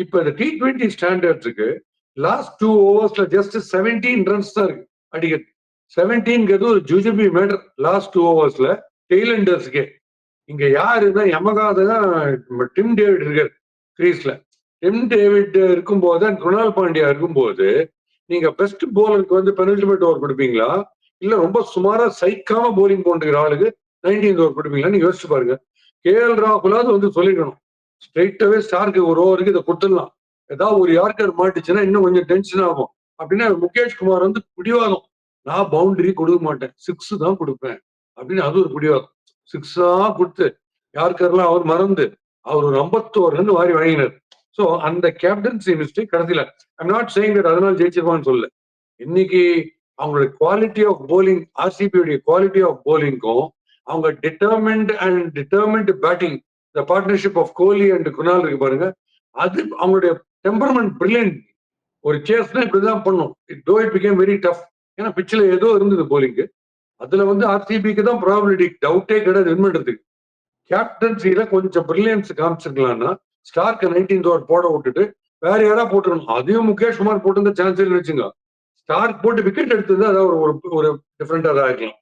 இப்ப இந்த T20 ஸ்டாண்டர்ட்ஸுக்கு last 2 ஓவர்ஸ்ல just 17 runs தான் இருக்கு அடிக்கிறது. 17ங்கிறது ஒரு ஜுஜுபி மேட்டர் லாஸ்ட் 2 ஓவர்ஸ்ல டெய்லண்டர்ஸ்க்கே. இங்க யாருன்னா யமகாத தான் டிம் டேவிட் இருக்காரு கிரீஸ்ல. டிம் டேவிட் இருக்கும்போது குணால் பாண்டியா இருக்கும்போது நீங்க பெஸ்ட் போலருக்கு வந்து பெனல்டிமேட் ஓவர் கொடுப்பீங்களா இல்ல ரொம்ப சுமாரா சைக்காம போலிங் போட்டுக்கிற ஆளுக்கு 19th ஓவர் கொடுப்பீங்களா நீங்க யோசிச்சு பாருங்க. KL ராகுலாவது வந்து சொல்லிக்கணும் ஸ்ட்ரெயிட்டாவே ஸ்டார்க்கு ஒரு ஓவருக்கு இதை கொடுத்துடலாம். ஏதாவது ஒரு யார்கர் மாட்டுச்சுன்னா இன்னும் கொஞ்சம் டென்ஷன் ஆகும் அப்படின்னா முகேஷ் குமார் வந்து பிடிவாதம், நான் பவுண்டரி கொடுக்க மாட்டேன் 6 தான் கொடுப்பேன் அப்படின்னு அது ஒரு பிடிவாதம். 6 கொடுத்து யார்கர்லாம் அவர் மறந்து அவர் ஒரு 51 ரன் வாரி வழங்கினார். ஸோ அந்த கேப்டன்சி மிஸ்டேக் கடைசியில் ஐம் நாட் சேயிங் தட் அதனால ஜெயிச்சிருவான்னு சொல்லல. இன்னைக்கு அவங்களுடைய quality of bowling RCB quality of போலிங்கும் அவங்க determined batting the partnership of Kohli and Kunal இருக்கு பாருங்க, அது அவங்களுடைய டெம்பர்மெண்ட் பிரில்லியன்ட். ஒரு சேஸ்னா இப்படிதான் பண்ணும். It became very tough. ஏன்னா பிச்சில் ஏதோ இருந்தது போலிங்கு. அதுல வந்து RCBக்கு தான் ப்ராபபிலிட்டி டவுட்டே கிடையாது வின் பண்றதுக்கு. கேப்டன்சியில கொஞ்சம் பிரில்லியன்ஸ் காமிச்சிருக்கலாம்னா ஸ்டார்க்கு 19th ஓவர் போட விட்டுட்டு வேற யாரா போட்டுருணும். அதையும் முகேஷ் குமார் போட்டு சான்ஸ் வச்சுங்க. ஸ்டார்க் போட்டு விக்கெட் எடுத்தது அதாவது ஒரு டிஃபரெண்டா தான் இருக்கலாம்.